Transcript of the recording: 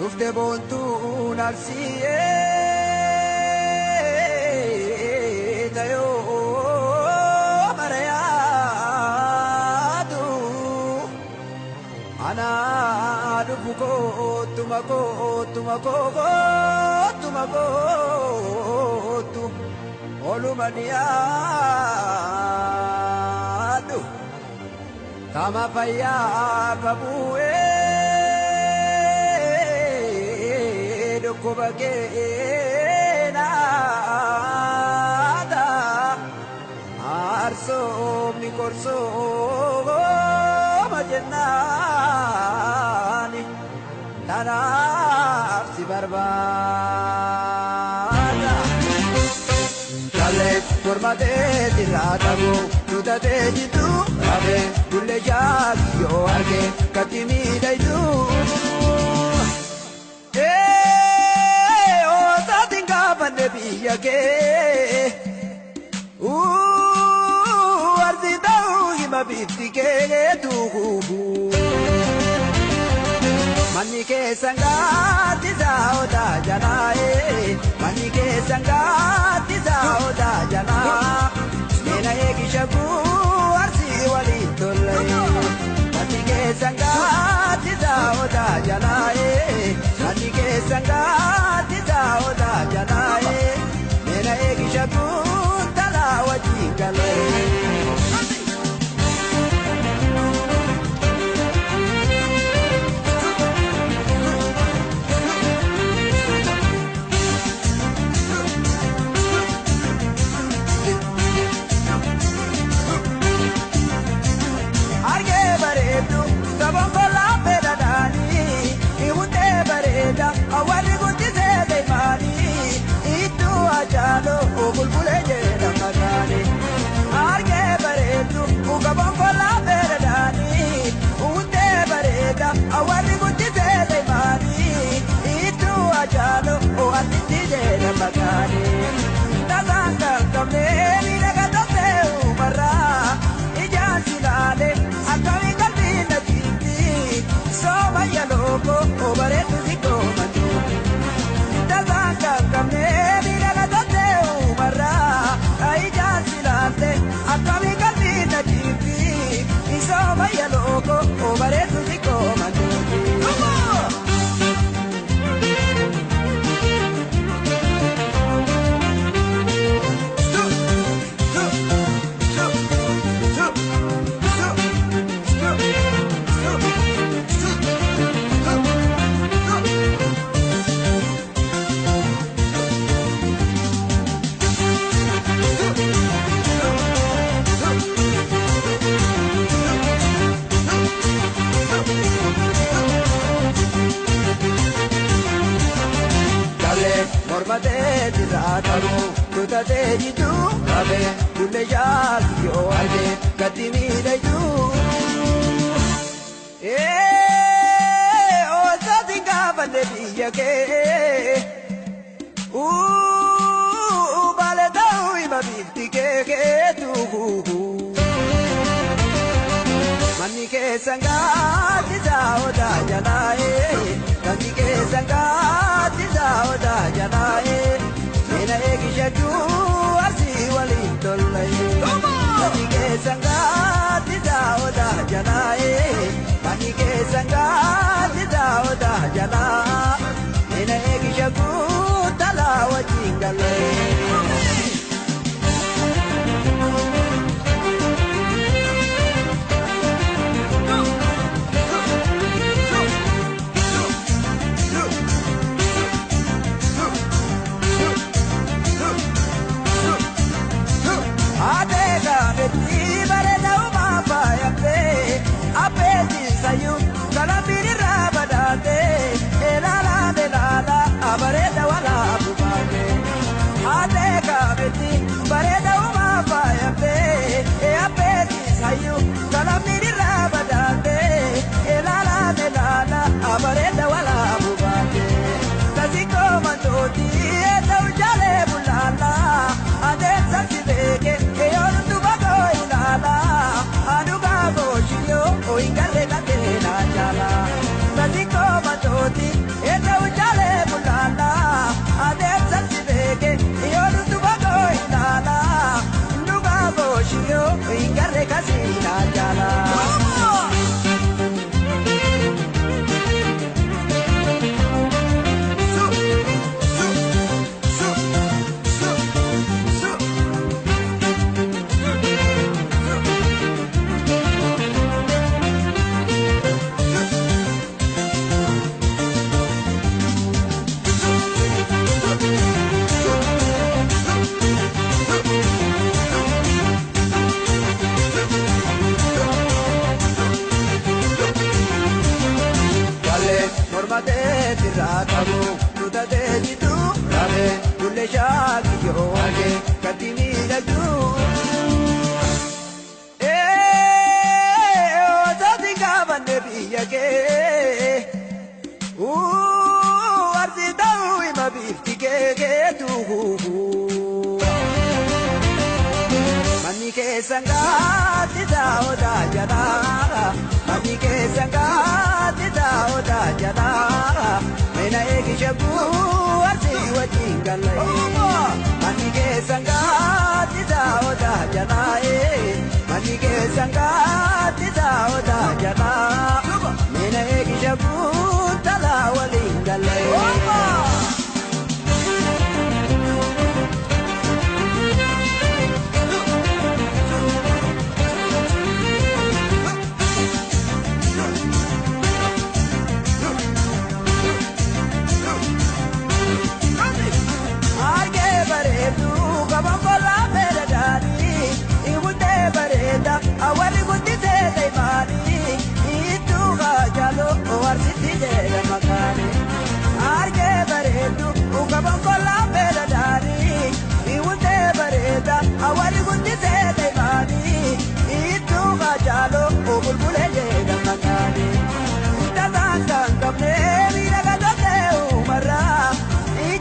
Ufte bontu narsiye tayo marayadu ana dubuko tumako tu olumaniadu kama paya kabue Kubagenada arso mi corso majenani tanah si barbada kale formate diratago tudate jitu ave dulle yo arge katimi daitu Biya ke arzi dau hima bitti ke tu mani ke sangati sauda janae mani ke sangati sauda jana mena eki shaku arzi wali tolle mani ke sangati sauda janae mani ke sangati sauda janae mena eki shaku tala wajingale awali gutti se dei mani itu ajalo bulbule jeda magani arge baretu uga bongo la beredani unte bareda awali gutti se dei mani itu ajalo atti jeda magani tazanga kameli daga dote umara ijasilale akawi kalbina jiti soma yaloko baretu ziko kameli daga dote umara ai jasilante akami kalbina jipi isoma yaloko obaretu ziko manduki Mormate dirataru tutate jitu abe dulle jal yo arge katimi daitu o satinga bande biya ke bale dau imabiti ke tu mani ke sangati sauda janae mani ke sangati sauda janae mena eki shaju arsi wali tollai mani ke sangati sauda janae mani ke sangati sauda jana mena eki shaju tala wajingale sayu kalambiri rabadate elala delala abareda wala bubate ade kabeti bareda uma payate e apeti sayu kalambiri rabadate elala delala abareda wala bubate taziko mandoti e taujale bulala ade sasibeke e ortu bago ilala anuga boshio o ingare jala, Taziko matoti, sangati oda jala mani ke sangati oda jala mena eki shabu arsi wajingalai mani ke sangati oda jala mani ke sangati oda jala mena eki shabu